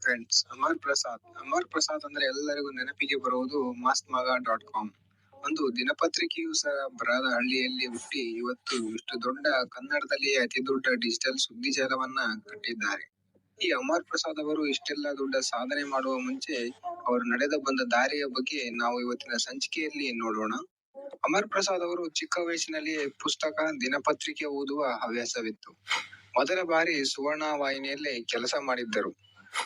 Friends, Amar Prasad ಅಂದ್ರೆ ಎಲ್ಲರಿಗೂ ನೆನಪಿಗೆ ಬರುವುದು ಮಸ್ತ್ ಮಗ .com. ಒಂದು ದಿನಪತ್ರಿಕೆಯೂ ಸಹ ಬರದ ಹಳ್ಳಿಯಲ್ಲಿ ಹುಟ್ಟಿ ಇವತ್ತು ಇಷ್ಟು ದೊಡ್ಡ ಕನ್ನಡದಲ್ಲಿ ಅತಿ ದೊಡ್ಡ ಡಿಜಿಟಲ್ ಸುದ್ದಿ ಜಾಲವನ್ನ ಕಟ್ಟಿದ್ದಾರೆ. ಈ ಅಮರ್ ಪ್ರಸಾದ್ ಅವರು ಇಷ್ಟೆಲ್ಲ ದೊಡ್ಡ ಸಾಧನೆ ಮಾಡುವ ಮುಂಚೆ ಅವರು ನಡೆದ ಬಂದ ದಾರಿಯ ಬಗ್ಗೆ ನಾವು ಇವತ್ತಿನ ಸಂಚಿಕೆಯಲ್ಲಿ ನೋಡೋಣ. ಅಮರ್ ಪ್ರಸಾದ್ ಅವರು ಚಿಕ್ಕ ವಯಸ್ಸಿನಲ್ಲಿಯೇ ಪುಸ್ತಕ, ದಿನಪತ್ರಿಕೆ ಓದುವ ಹವ್ಯಾಸವಿತ್ತು. ಮೊದಲ ಬಾರಿ ಸುವರ್ಣ ವಾಹಿನಿಯಲ್ಲಿ ಕೆಲಸ ಮಾಡಿದ್ದರು.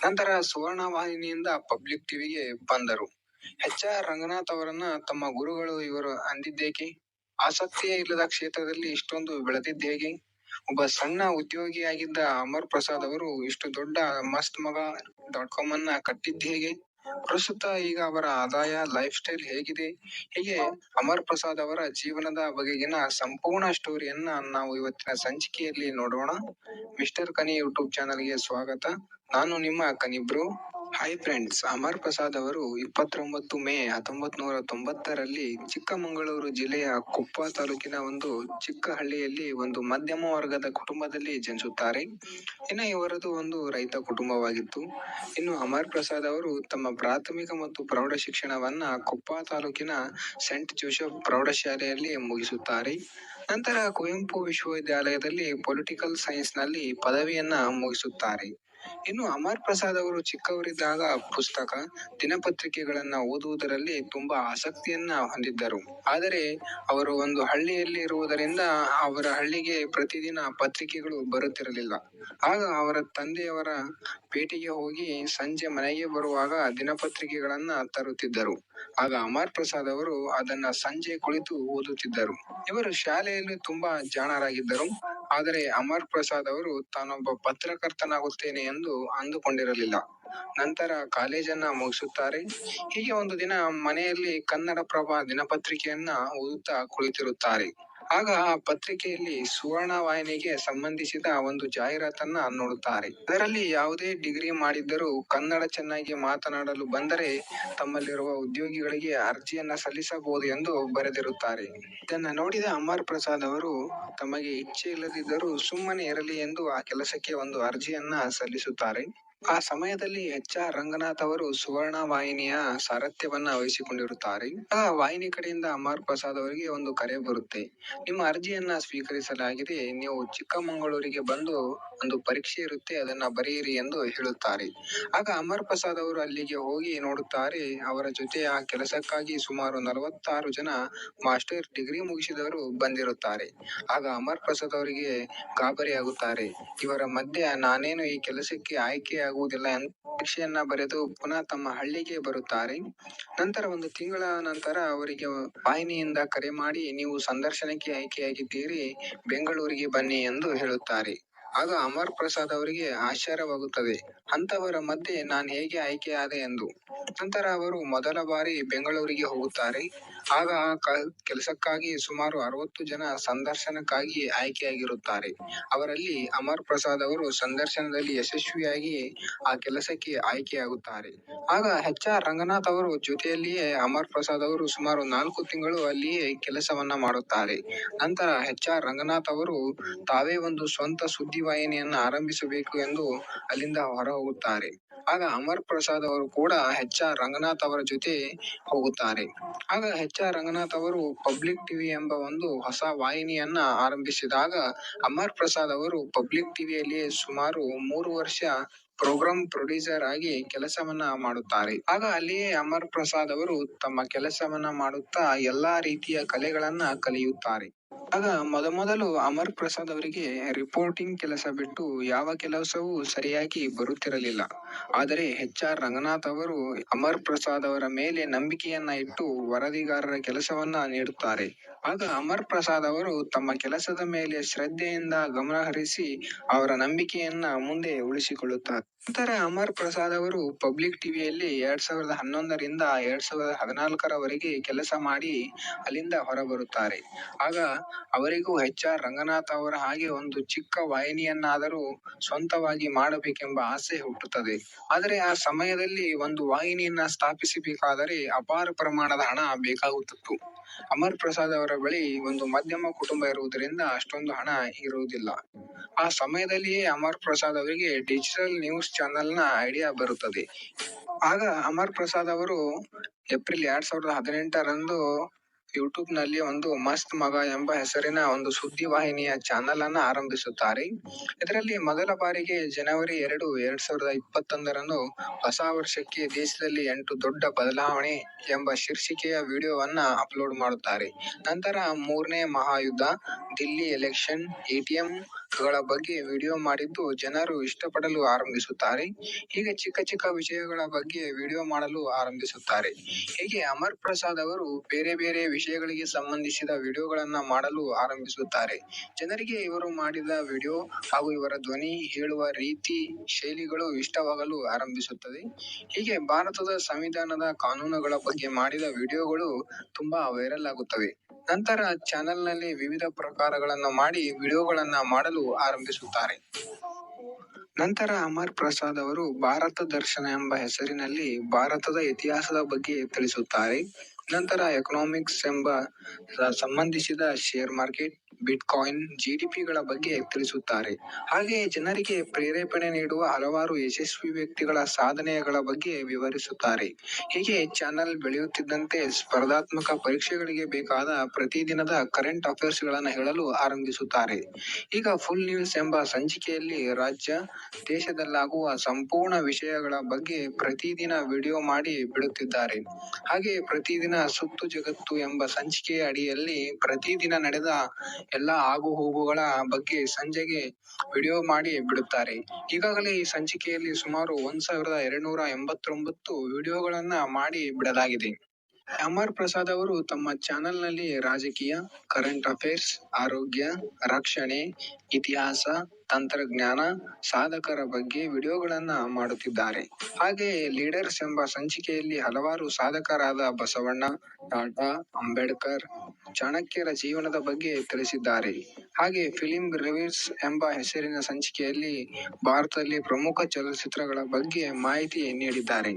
ನಂತರ ಸುವರ್ಣ ವಾಹಿನಿಯಿಂದ ಪಬ್ಲಿಕ್ ಟಿವಿಗೆ ಬಂದರು. HR ರಂಗನಾಥ್ ಅವರನ್ನ ತಮ್ಮ ಗುರುಗಳು ಇವರು ಅಂದಿದ್ದೇಕೆ? ಆಸಕ್ತಿಯೇ ಇಲ್ಲದ ಕ್ಷೇತ್ರದಲ್ಲಿ ಇಷ್ಟೊಂದು ಬೆಳೆದಿದ್ದೇಗೆ? ಒಬ್ಬ ಸಣ್ಣ ಉದ್ಯೋಗಿಯಾಗಿದ್ದ ಅಮರ್ ಪ್ರಸಾದ್ ಅವರು ಇಷ್ಟು ದೊಡ್ಡ ಮಸ್ತ್ ಮಗ .com ಅನ್ನ ಕಟ್ಟಿದ್ದೇಗೆ? ಪ್ರಸ್ತುತ ಈಗ ಅವರ ಆದಾಯ, ಲೈಫ್ ಸ್ಟೈಲ್ ಹೇಗಿದೆ? ಹೀಗೆ ಅಮರ್ ಪ್ರಸಾದ್ ಅವರ ಜೀವನದ ಬಗೆಗಿನ ಸಂಪೂರ್ಣ ಸ್ಟೋರಿಯನ್ನ ನಾವು ಇವತ್ತಿನ ಸಂಚಿಕೆಯಲ್ಲಿ ನೋಡೋಣ. ಮಿಸ್ಟರ್ ಕನಿ ಯೂಟ್ಯೂಬ್ ಚಾನಲ್ಗೆ ಸ್ವಾಗತ. ನಾನು ನಿಮ್ಮ ಕನಿಬ್ರು. ಹಾಯ್ ಫ್ರೆಂಡ್ಸ್, ಅಮರ್ ಪ್ರಸಾದ್ ಅವರು 29 ಮೇ 1990ರಲ್ಲಿ ಚಿಕ್ಕಮಗಳೂರು ಜಿಲ್ಲೆಯ ಕೊಪ್ಪ ತಾಲೂಕಿನ ಒಂದು ಚಿಕ್ಕ ಹಳ್ಳಿಯಲ್ಲಿ ಒಂದು ಮಧ್ಯಮ ವರ್ಗದ ಕುಟುಂಬದಲ್ಲಿ ಜನಿಸುತ್ತಾರೆ. ಇನ್ನು ಇವರದು ಒಂದು ರೈತ ಕುಟುಂಬವಾಗಿತ್ತು. ಇನ್ನು ಅಮರ್ ಪ್ರಸಾದ್ ಅವರು ತಮ್ಮ ಪ್ರಾಥಮಿಕ ಮತ್ತು ಪ್ರೌಢ ಶಿಕ್ಷಣವನ್ನ ಕೊಪ್ಪ ತಾಲೂಕಿನ ಸೆಂಟ್ ಜೋಸೆಫ್ ಪ್ರೌಢಶಾಲೆಯಲ್ಲಿ ಮುಗಿಸುತ್ತಾರೆ. ನಂತರ ಕುವೆಂಪು ವಿಶ್ವವಿದ್ಯಾಲಯದಲ್ಲಿ ಪೊಲಿಟಿಕಲ್ ಸೈನ್ಸ್ ನಲ್ಲಿ ಪದವಿಯನ್ನ ಮುಗಿಸುತ್ತಾರೆ. ಇನ್ನು ಅಮರ್ ಪ್ರಸಾದ್ ಅವರು ಚಿಕ್ಕವರಿದ್ದಾಗ ಪುಸ್ತಕ, ದಿನಪತ್ರಿಕೆಗಳನ್ನ ಓದುವುದರಲ್ಲಿ ತುಂಬಾ ಆಸಕ್ತಿಯನ್ನ ಹೊಂದಿದ್ದರು. ಆದರೆ ಅವರು ಒಂದು ಹಳ್ಳಿಯಲ್ಲಿ ಇರುವುದರಿಂದ ಅವರ ಹಳ್ಳಿಗೆ ಪ್ರತಿದಿನ ಪತ್ರಿಕೆಗಳು ಬರುತ್ತಿರಲಿಲ್ಲ. ಆಗ ಅವರ ತಂದೆಯವರ ಪೇಟೆಗೆ ಹೋಗಿ ಸಂಜೆ ಮನೆಗೆ ಬರುವಾಗ ದಿನಪತ್ರಿಕೆಗಳನ್ನ ತರುತ್ತಿದ್ದರು. ಆಗ ಅಮರ್ ಪ್ರಸಾದ್ ಅವರು ಅದನ್ನ ಸಂಜೆ ಕುಳಿತು ಓದುತ್ತಿದ್ದರು. ಇವರು ಶಾಲೆಯಲ್ಲಿ ತುಂಬಾ ಜಾಣರಾಗಿದ್ದರು. ಆದರೆ ಅಮರ್ ಪ್ರಸಾದ್ ಅವರು ತಾನೊಬ್ಬ ಪತ್ರಕರ್ತನಾಗುತ್ತೇನೆ ಎಂದು ಅಂದುಕೊಂಡಿರಲಿಲ್ಲ. ನಂತರ ಕಾಲೇಜನ್ನ ಮುಗಿಸುತ್ತಾರೆ. ಹೀಗೆ ಒಂದು ದಿನ ಮನೆಯಲ್ಲಿ ಕನ್ನಡಪ್ರಭ ದಿನಪತ್ರಿಕೆಯನ್ನ ಓದುತ್ತಾ ಕುಳಿತಿರುತ್ತಾರೆ. ಆಗ ಆ ಪತ್ರಿಕೆಯಲ್ಲಿ ಸುವರ್ಣ ವಾಹಿನಿಗೆ ಸಂಬಂಧಿಸಿದ ಒಂದು ಜಾಹೀರಾತನ್ನ ನೋಡುತ್ತಾರೆ. ಅದರಲ್ಲಿ ಯಾವುದೇ ಡಿಗ್ರಿ ಮಾಡಿದ್ದರೂ ಕನ್ನಡ ಚೆನ್ನಾಗಿ ಮಾತನಾಡಲು ಬಂದರೆ ತಮ್ಮಲ್ಲಿರುವ ಉದ್ಯೋಗಿಗಳಿಗೆ ಅರ್ಜಿಯನ್ನ ಸಲ್ಲಿಸಬಹುದು ಎಂದು ಬರೆದಿರುತ್ತಾರೆ. ಇದನ್ನ ನೋಡಿದ ಅಮರ್ ಪ್ರಸಾದ್ ಅವರು ತಮಗೆ ಇಚ್ಛೆ ಇಲ್ಲದಿದ್ದರೂ ಸುಮ್ಮನೆ ಇರಲಿ ಎಂದು ಆ ಕೆಲಸಕ್ಕೆ ಒಂದು ಅರ್ಜಿಯನ್ನ ಸಲ್ಲಿಸುತ್ತಾರೆ. ಆ ಸಮಯದಲ್ಲಿ HR ರಂಗನಾಥ್ ಅವರು ಸುವರ್ಣ ವಾಹಿನಿಯ ಸಾರಥ್ಯವನ್ನ ವಹಿಸಿಕೊಂಡಿರುತ್ತಾರೆ. ಆ ವಾಹಿನಿ ಕಡೆಯಿಂದ ಅಮರ್ ಪ್ರಸಾದ್ ಅವರಿಗೆ ಒಂದು ಕರೆ ಬರುತ್ತೆ. ನಿಮ್ಮ ಅರ್ಜಿಯನ್ನ ಸ್ವೀಕರಿಸಲಾಗಿದೆ, ನೀವು ಚಿಕ್ಕಮಗಳೂರಿಗೆ ಬಂದು ಒಂದು ಪರೀಕ್ಷೆ ಇರುತ್ತೆ, ಅದನ್ನ ಬರೆಯಿರಿ ಎಂದು ಹೇಳುತ್ತಾರೆ. ಆಗ ಅಮರ್ ಪ್ರಸಾದ್ ಅವರು ಅಲ್ಲಿಗೆ ಹೋಗಿ ನೋಡುತ್ತಾರೆ. ಅವರ ಜೊತೆ ಆ ಕೆಲಸಕ್ಕಾಗಿ ಸುಮಾರು 46 ಜನ ಮಾಸ್ಟರ್ ಡಿಗ್ರಿ ಮುಗಿಸಿದವರು ಬಂದಿರುತ್ತಾರೆ. ಆಗ ಅಮರ್ ಪ್ರಸಾದ್ ಅವರಿಗೆ ಗಾಬರಿ ಆಗುತ್ತಾರೆ. ಇವರ ಮಧ್ಯೆ ನಾನೇನು ಈ ಕೆಲಸಕ್ಕೆ ಆಯ್ಕೆಯಾಗುವುದಿಲ್ಲ ಎಂದು ಪರೀಕ್ಷೆಯನ್ನ ಬರೆದು ಪುನಃ ತಮ್ಮ ಹಳ್ಳಿಗೆ ಬರುತ್ತಾರೆ. ನಂತರ ಒಂದು ತಿಂಗಳ ನಂತರ ಅವರಿಗೆ ವಾಹಿನಿಯಿಂದ ಕರೆ ಮಾಡಿ, ನೀವು ಸಂದರ್ಶನಕ್ಕೆ ಆಯ್ಕೆಯಾಗಿದ್ದೀರಿ, ಬೆಂಗಳೂರಿಗೆ ಬನ್ನಿ ಎಂದು ಹೇಳುತ್ತಾರೆ. ಆಗ ಅಮರ್ ಪ್ರಸಾದ್ ಅವರಿಗೆ ಆಶ್ಚರ್ಯವಾಗುತ್ತದೆ. ಅಂತವರ ಮಧ್ಯೆ ನಾನು ಹೇಗೆ ಆಯ್ಕೆಯಾದೆ ಎಂದು. ನಂತರ ಅವರು ಮೊದಲ ಬಾರಿ ಬೆಂಗಳೂರಿಗೆ ಹೋಗುತ್ತಾರೆ. ಆಗ ಆ ಕೆಲಸಕ್ಕಾಗಿ ಸುಮಾರು 60 ಜನ ಸಂದರ್ಶನಕ್ಕಾಗಿ ಆಯ್ಕೆಯಾಗಿರುತ್ತಾರೆ. ಅವರಲ್ಲಿ ಅಮರ್ ಪ್ರಸಾದ್ ಅವರು ಸಂದರ್ಶನದಲ್ಲಿ ಯಶಸ್ವಿಯಾಗಿ ಆ ಕೆಲಸಕ್ಕೆ ಆಯ್ಕೆಯಾಗುತ್ತಾರೆ. ಆಗ HR ರಂಗನಾಥ್ ಅವರು ಜೊತೆಯಲ್ಲಿಯೇ ಅಮರ್ ಪ್ರಸಾದ್ ಅವರು ಸುಮಾರು 4 ತಿಂಗಳು ಅಲ್ಲಿಯೇ ಕೆಲಸವನ್ನ ಮಾಡುತ್ತಾರೆ. ನಂತರ HR ರಂಗನಾಥ್ ಅವರು ತಾವೇ ಒಂದು ಸ್ವಂತ ಸುದ್ದಿ ವಾಹಿನಿಯನ್ನ ಆರಂಭಿಸಬೇಕು ಎಂದು ಅಲ್ಲಿಂದ ಹೊರ ಹೋಗುತ್ತಾರೆ. ಆಗ ಅಮರ್ ಪ್ರಸಾದ್ ಅವರು ಕೂಡ HR ರಂಗನಾಥ್ ಅವರ ಜೊತೆ ಹೋಗುತ್ತಾರೆ. ಆಗ HR ರಂಗನಾಥ್ ಅವರು ಪಬ್ಲಿಕ್ ಟಿವಿ ಎಂಬ ಒಂದು ಹೊಸ ವಾಹಿನಿಯನ್ನ ಆರಂಭಿಸಿದಾಗ ಅಮರ್ ಪ್ರಸಾದ್ ಅವರು ಪಬ್ಲಿಕ್ ಟಿವಿಯಲ್ಲಿ ಸುಮಾರು 3 ವರ್ಷ ಪ್ರೋಗ್ರಾಮ್ ಪ್ರೊಡ್ಯೂಸರ್ ಆಗಿ ಕೆಲಸವನ್ನ ಮಾಡುತ್ತಾರೆ. ಆಗ ಅಲ್ಲಿಯೇ ಅಮರ್ ಪ್ರಸಾದ್ ಅವರು ತಮ್ಮ ಕೆಲಸವನ್ನ ಮಾಡುತ್ತಾ ಎಲ್ಲಾ ರೀತಿಯ ಕಲೆಗಳನ್ನ ಕಲಿಯುತ್ತಾರೆ. ಆಗ ಮೊದಮೊದಲು ಅಮರ್ ಪ್ರಸಾದ್ ಅವರಿಗೆ ರಿಪೋರ್ಟಿಂಗ್ ಕೆಲಸ ಬಿಟ್ಟು ಯಾವ ಕೆಲಸವೂ ಸರಿಯಾಗಿ ಬರುತ್ತಿರಲಿಲ್ಲ. ಆದರೆ HR ರಂಗನಾಥ್ ಅವರು ಅಮರ್ ಪ್ರಸಾದ್ ಅವರ ಮೇಲೆ ನಂಬಿಕೆಯನ್ನ ಇಟ್ಟು ವರದಿಗಾರರ ಕೆಲಸವನ್ನ ನೀಡುತ್ತಾರೆ. ಆಗ ಅಮರ್ ಪ್ರಸಾದ್ ಅವರು ತಮ್ಮ ಕೆಲಸದ ಮೇಲೆ ಶ್ರದ್ಧೆಯಿಂದ ಗಮನ ಹರಿಸಿ ಅವರ ನಂಬಿಕೆಯನ್ನ ಮುಂದೆ ಉಳಿಸಿಕೊಳ್ಳುತ್ತಾರೆ. ನಂತರ ಅಮರ್ ಪ್ರಸಾದ್ ಅವರು ಪಬ್ಲಿಕ್ ಟಿವಿಯಲ್ಲಿ 2011ರಿಂದ 2014ರವರೆಗೆ ಕೆಲಸ ಮಾಡಿ ಅಲ್ಲಿಂದ ಹೊರಬರುತ್ತಾರೆ. ಆಗ ಅವರಿಗೂ HR ರಂಗನಾಥ್ ಅವರ ಹಾಗೆ ಒಂದು ಚಿಕ್ಕ ವಾಹಿನಿಯನ್ನಾದರೂ ಸ್ವಂತವಾಗಿ ಮಾಡಬೇಕೆಂಬ ಆಸೆ ಹುಟ್ಟುತ್ತದೆ. ಆದರೆ ಆ ಸಮಯದಲ್ಲಿ ಒಂದು ವಾಹಿನಿಯನ್ನ ಸ್ಥಾಪಿಸಬೇಕಾದರೆ ಅಪಾರ ಪ್ರಮಾಣದ ಹಣ ಬೇಕಾಗುತ್ತಿತ್ತು. ಅಮರ್ ಪ್ರಸಾದ್ ಅವರ ಬಳಿ ಒಂದು ಮಧ್ಯಮ ಕುಟುಂಬ ಇರುವುದರಿಂದ ಅಷ್ಟೊಂದು ಹಣ ಇರುವುದಿಲ್ಲ. ಆ ಸಮಯದಲ್ಲಿಯೇ ಅಮರ್ ಪ್ರಸಾದ್ ಅವರಿಗೆ ಡಿಜಿಟಲ್ ನ್ಯೂಸ್ ಚಾನೆಲ್ ನ ಐಡಿಯಾ ಬರುತ್ತದೆ. ಆಗ ಅಮರ್ ಪ್ರಸಾದ್ ಅವರು ಏಪ್ರಿಲ್ 2018ರಂದು ಯೂಟ್ಯೂಬ್ ನಲ್ಲಿ ಒಂದು ಮಸ್ತ್ ಮಗ ಎಂಬ ಹೆಸರಿನ ಒಂದು ಸುದ್ದಿ ವಾಹಿನಿಯ ಚಾನೆಲ್ ಅನ್ನು ಆರಂಭಿಸುತ್ತಾರೆ. ಇದರಲ್ಲಿ ಮೊದಲ ಬಾರಿಗೆ ಜನವರಿ 2, 2021ರಂದು ಹೊಸ ವರ್ಷಕ್ಕೆ ದೇಶದಲ್ಲಿ 8 ದೊಡ್ಡ ಬದಲಾವಣೆ ಎಂಬ ಶೀರ್ಷಿಕೆಯ ವಿಡಿಯೋವನ್ನ ಅಪ್ಲೋಡ್ ಮಾಡುತ್ತಾರೆ. ನಂತರ ಮೂರನೇ ಮಹಾಯುದ್ಧ, ದಿಲ್ಲಿ ಎಲೆಕ್ಷನ್, ಎಟಿಎಂ ಗಳ ಬಗ್ಗೆ ವಿಡಿಯೋ ಮಾಡಿದ್ದು ಜನರು ಇಷ್ಟಪಡಲು ಆರಂಭಿಸುತ್ತಾರೆ. ಹೀಗೆ ಚಿಕ್ಕ ಚಿಕ್ಕ ವಿಷಯಗಳ ಬಗ್ಗೆ ವಿಡಿಯೋ ಮಾಡಲು ಆರಂಭಿಸುತ್ತಾರೆ. ಹೀಗೆ ಅಮರ್ ಪ್ರಸಾದ್ ಅವರು ಬೇರೆ ಬೇರೆ ವಿಷಯಗಳಿಗೆ ಸಂಬಂಧಿಸಿದ ವಿಡಿಯೋಗಳನ್ನ ಮಾಡಲು ಆರಂಭಿಸುತ್ತಾರೆ. ಜನರಿಗೆ ಇವರು ಮಾಡಿದ ವಿಡಿಯೋ ಹಾಗೂ ಇವರ ಧ್ವನಿ, ಹೇಳುವ ರೀತಿ, ಶೈಲಿಗಳು ಇಷ್ಟವಾಗಲು ಆರಂಭಿಸುತ್ತದೆ. ಹೀಗೆ ಭಾರತದ ಸಂವಿಧಾನದ ಕಾನೂನುಗಳ ಬಗ್ಗೆ ಮಾಡಿದ ವಿಡಿಯೋಗಳು ತುಂಬಾ ವೈರಲ್ ಆಗುತ್ತವೆ. ನಂತರ ಚಾನೆಲ್ ನಲ್ಲಿ ವಿವಿಧ ಪ್ರಕಾರಗಳನ್ನ ಮಾಡಿ ವಿಡಿಯೋಗಳನ್ನ ಮಾಡಲು ಆರಂಭಿಸುತ್ತಾರೆ. ನಂತರ ಅಮರ್ ಪ್ರಸಾದ್ ಅವರು ಭಾರತ ದರ್ಶನ ಎಂಬ ಹೆಸರಿನಲ್ಲಿ ಭಾರತದ ಇತಿಹಾಸದ ಬಗ್ಗೆ ತಿಳಿಸುತ್ತಾರೆ. ನಂತರ ಎಕನಾಮಿಕ್ಸ್ ಎಂಬ ಸಂಬಂಧಿಸಿದ ಶೇರ್ ಮಾರ್ಕೆಟ್, ಬಿಟ್ಕಾಯಿನ್, ಜಿಡಿಪಿಗಳ ಬಗ್ಗೆ ತಿಳಿಸುತ್ತಾರೆ. ಹಾಗೆಯೇ ಜನರಿಗೆ ಪ್ರೇರೇಪಣೆ ನೀಡುವ ಹಲವಾರು ಯಶಸ್ವಿ ವ್ಯಕ್ತಿಗಳ ಸಾಧನೆಗಳ ಬಗ್ಗೆ ವಿವರಿಸುತ್ತಾರೆ. ಹೀಗೆ ಚಾನೆಲ್ ಬೆಳೆಯುತ್ತಿದ್ದಂತೆ ಸ್ಪರ್ಧಾತ್ಮಕ ಪರೀಕ್ಷೆಗಳಿಗೆ ಬೇಕಾದ ಪ್ರತಿದಿನದ ಕರೆಂಟ್ ಅಫೇರ್ಸ್ ಗಳನ್ನು ಹೇಳಲು ಆರಂಭಿಸುತ್ತಾರೆ. ಈಗ ಫುಲ್ ನ್ಯೂಸ್ ಎಂಬ ಸಂಚಿಕೆಯಲ್ಲಿ ರಾಜ್ಯ, ದೇಶದಲ್ಲಾಗುವ ಸಂಪೂರ್ಣ ವಿಷಯಗಳ ಬಗ್ಗೆ ಪ್ರತಿದಿನ ವಿಡಿಯೋ ಮಾಡಿ ಬಿಡುತ್ತಿದ್ದಾರೆ. ಹಾಗೆ ಪ್ರತಿದಿನ ಸುತ್ತು ಜಗತ್ತು ಎಂಬ ಸಂಚಿಕೆಯ ಅಡಿಯಲ್ಲಿ ಪ್ರತಿದಿನ ನಡೆದ ಎಲ್ಲಾ ಆಗುಹೋಗುಗಳ ಬಗ್ಗೆ ಸಂಜೆಗೆ ವಿಡಿಯೋ ಮಾಡಿ ಬಿಡುತ್ತಾರೆ. ಈಗಾಗಲೇ ಈ ಸಂಚಿಕೆಯಲ್ಲಿ ಸುಮಾರು 1289 ವಿಡಿಯೋಗಳನ್ನ ಮಾಡಿ ಬಿಡಲಾಗಿದೆ. ಅಮರ್ ಪ್ರಸಾದ್ ಅವರು ತಮ್ಮ ಚಾನೆಲ್ ನಲ್ಲಿ ರಾಜಕೀಯ, ಕರೆಂಟ್ ಅಫೇರ್ಸ್, ಆರೋಗ್ಯ, ರಕ್ಷಣೆ, ಇತಿಹಾಸ, ತಂತ್ರಜ್ಞಾನ, ಸಾಧಕರ ಬಗ್ಗೆ ವಿಡಿಯೋಗಳನ್ನ ಮಾಡುತ್ತಿದ್ದಾರೆ. ಹಾಗೆಯೇ ಲೀಡರ್ಸ್ ಎಂಬ ಸಂಚಿಕೆಯಲ್ಲಿ ಹಲವಾರು ಸಾಧಕರಾದ ಬಸವಣ್ಣ, ಟಾಟಾ, ಅಂಬೇಡ್ಕರ್, ಚಾಣಕ್ಯರ ಜೀವನದ ಬಗ್ಗೆ ತಿಳಿಸಿದ್ದಾರೆ. ಹಾಗೆ ಫಿಲ್ಮ್ ರಿವ್ಯೂಸ್ ಎಂಬ ಹೆಸರಿನ ಸಂಚಿಕೆಯಲ್ಲಿ ಭಾರತದಲ್ಲಿ ಪ್ರಮುಖ ಚಲನಚಿತ್ರಗಳ ಬಗ್ಗೆ ಮಾಹಿತಿ ನೀಡಿದ್ದಾರೆ.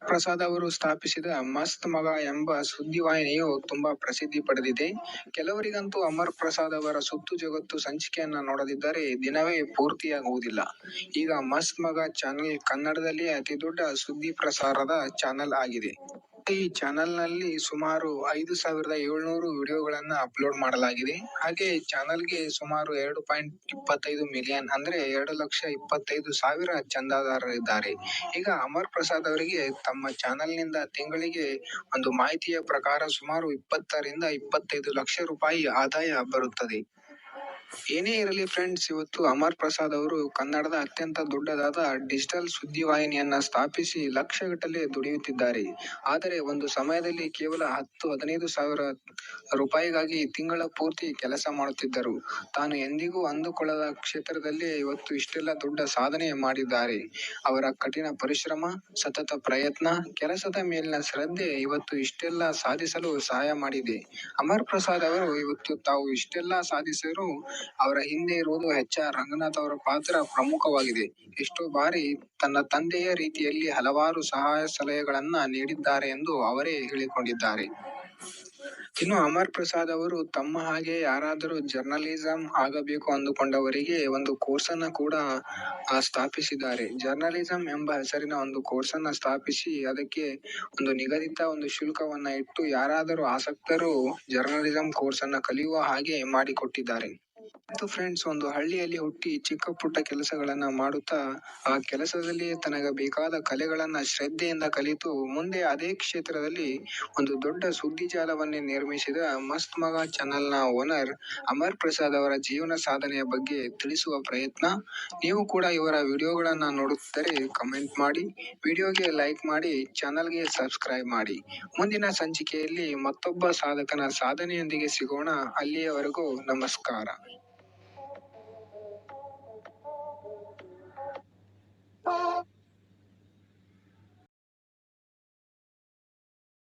ಪ್ರಸಾದ್ ಅವರು ಸ್ಥಾಪಿಸಿದ ಮಸ್ತ್ ಮಗ ಎಂಬ ಸುದ್ದಿವಾಹಿನಿಯು ತುಂಬಾ ಪ್ರಸಿದ್ಧಿ ಪಡೆದಿದೆ. ಕೆಲವರಿಗಂತೂ ಅಮರ್ ಪ್ರಸಾದ್ ಅವರ ಸುತ್ತು ಜಗತ್ತು ಸಂಚಿಕೆಯನ್ನ ನೋಡದಿದ್ದರೆ ದಿನವೇ ಪೂರ್ತಿಯಾಗುವುದಿಲ್ಲ. ಈಗ ಮಸ್ತ್ ಮಗ ಚಾನೆಲ್ ಕನ್ನಡದಲ್ಲಿ ಅತಿ ದೊಡ್ಡ ಸುದ್ದಿ ಪ್ರಸಾರದ ಚಾನೆಲ್ ಆಗಿದೆ. ಈ ಚಾನೆಲ್ ನಲ್ಲಿ ಸುಮಾರು 5700 ವಿಡಿಯೋಗಳನ್ನ ಅಪ್ಲೋಡ್ ಮಾಡಲಾಗಿದೆ. ಹಾಗೆ ಚಾನೆಲ್ಗೆ ಸುಮಾರು 2.25 ಮಿಲಿಯನ್ ಅಂದ್ರೆ 2,25,000 ಚಂದಾದಾರರಿದ್ದಾರೆ. ಈಗ ಅಮರ್ ಪ್ರಸಾದ್ ಅವರಿಗೆ ತಮ್ಮ ಚಾನೆಲ್ ನಿಂದ ತಿಂಗಳಿಗೆ ಒಂದು ಮಾಹಿತಿಯ ಪ್ರಕಾರ ಸುಮಾರು 20 ರಿಂದ 25 ಲಕ್ಷ ರೂಪಾಯಿ ಆದಾಯ ಬರುತ್ತದೆ. ಏನೇ ಇರಲಿ ಫ್ರೆಂಡ್ಸ್, ಇವತ್ತು ಅಮರ್ ಪ್ರಸಾದ್ ಅವರು ಕನ್ನಡದ ಅತ್ಯಂತ ದೊಡ್ಡದಾದ ಡಿಜಿಟಲ್ ಸುದ್ದಿವಾಹಿನಿಯನ್ನ ಸ್ಥಾಪಿಸಿ ಲಕ್ಷಗಟ್ಟಲೆ ದುಡಿಯುತ್ತಿದ್ದಾರೆ. ಆದರೆ ಒಂದು ಸಮಯದಲ್ಲಿ ಕೇವಲ 10-15 ಸಾವಿರ ರೂಪಾಯಿಗಾಗಿ ತಿಂಗಳ ಪೂರ್ತಿ ಕೆಲಸ ಮಾಡುತ್ತಿದ್ದರು. ತಾನು ಎಂದಿಗೂ ಅಂದುಕೊಳ್ಳದ ಕ್ಷೇತ್ರದಲ್ಲಿ ಇವತ್ತು ಇಷ್ಟೆಲ್ಲ ದೊಡ್ಡ ಸಾಧನೆ ಮಾಡಿದ್ದಾರೆ. ಅವರ ಕಠಿಣ ಪರಿಶ್ರಮ, ಸತತ ಪ್ರಯತ್ನ, ಕೆಲಸದ ಮೇಲಿನ ಶ್ರದ್ಧೆ ಇವತ್ತು ಇಷ್ಟೆಲ್ಲ ಸಾಧಿಸಲು ಸಹಾಯ ಮಾಡಿದೆ. ಅಮರ್ ಪ್ರಸಾದ್ ಅವರು ಇವತ್ತು ತಾವು ಇಷ್ಟೆಲ್ಲ ಸಾಧಿಸಿದರೂ ಅವರ ಹಿಂದೆ ಇರುವುದು HR ರಂಗನಾಥ್ ಅವರ ಪಾತ್ರ ಪ್ರಮುಖವಾಗಿದೆ. ಎಷ್ಟೋ ಬಾರಿ ತನ್ನ ತಂದೆಯ ರೀತಿಯಲ್ಲಿ ಹಲವಾರು ಸಹಾಯ ಸಲಹೆಗಳನ್ನ ನೀಡಿದ್ದಾರೆ ಎಂದು ಅವರೇ ಹೇಳಿಕೊಂಡಿದ್ದಾರೆ. ಇನ್ನು ಅಮರ್ ಪ್ರಸಾದ್ ಅವರು ತಮ್ಮ ಹಾಗೆ ಯಾರಾದರೂ ಜರ್ನಲಿಸಂ ಆಗಬೇಕು ಅಂದುಕೊಂಡವರಿಗೆ ಒಂದು ಕೋರ್ಸ್ ಅನ್ನ ಕೂಡ ಸ್ಥಾಪಿಸಿದ್ದಾರೆ. ಜರ್ನಲಿಸಂ ಎಂಬ ಹೆಸರಿನ ಒಂದು ಕೋರ್ಸ್ ಅನ್ನ ಸ್ಥಾಪಿಸಿ ಅದಕ್ಕೆ ಒಂದು ನಿಗದಿತ ಒಂದು ಶುಲ್ಕವನ್ನ ಇಟ್ಟು ಯಾರಾದರೂ ಆಸಕ್ತರು ಜರ್ನಲಿಸಂ ಕೋರ್ಸ್ ಅನ್ನ ಕಲಿಯುವ ಹಾಗೆ ಮಾಡಿಕೊಟ್ಟಿದ್ದಾರೆ. ಮತ್ತು ಫ್ರೆಂಡ್ಸ್, ಒಂದು ಹಳ್ಳಿಯಲ್ಲಿ ಹುಟ್ಟಿ ಚಿಕ್ಕ ಪುಟ್ಟ ಕೆಲಸಗಳನ್ನ ಮಾಡುತ್ತಾ ಆ ಕೆಲಸದಲ್ಲಿ ತನಗೆ ಬೇಕಾದ ಕಲೆಗಳನ್ನ ಶ್ರದ್ಧೆಯಿಂದ ಕಲಿತು ಮುಂದೆ ಅದೇ ಕ್ಷೇತ್ರದಲ್ಲಿ ಒಂದು ದೊಡ್ಡ ಸುದ್ದಿ ಜಾಲವನ್ನೇ ನಿರ್ಮಿಸಿದ ಮಸ್ತ್ ಮಗ ಚಾನೆಲ್ ನ ಓನರ್ ಅಮರ್ ಪ್ರಸಾದ್ ಅವರ ಜೀವನ ಸಾಧನೆಯ ಬಗ್ಗೆ ತಿಳಿಸುವ ಪ್ರಯತ್ನ. ನೀವು ಕೂಡ ಇವರ ವಿಡಿಯೋಗಳನ್ನ ನೋಡುತ್ತಿದ್ದರೆ ಕಮೆಂಟ್ ಮಾಡಿ, ವಿಡಿಯೋಗೆ ಲೈಕ್ ಮಾಡಿ, ಚಾನೆಲ್ಗೆ ಸಬ್ಸ್ಕ್ರೈಬ್ ಮಾಡಿ. ಮುಂದಿನ ಸಂಚಿಕೆಯಲ್ಲಿ ಮತ್ತೊಬ್ಬ ಸಾಧಕನ ಸಾಧನೆಯೊಂದಿಗೆ ಸಿಗೋಣ. ಅಲ್ಲಿಯವರೆಗೂ ನಮಸ್ಕಾರ.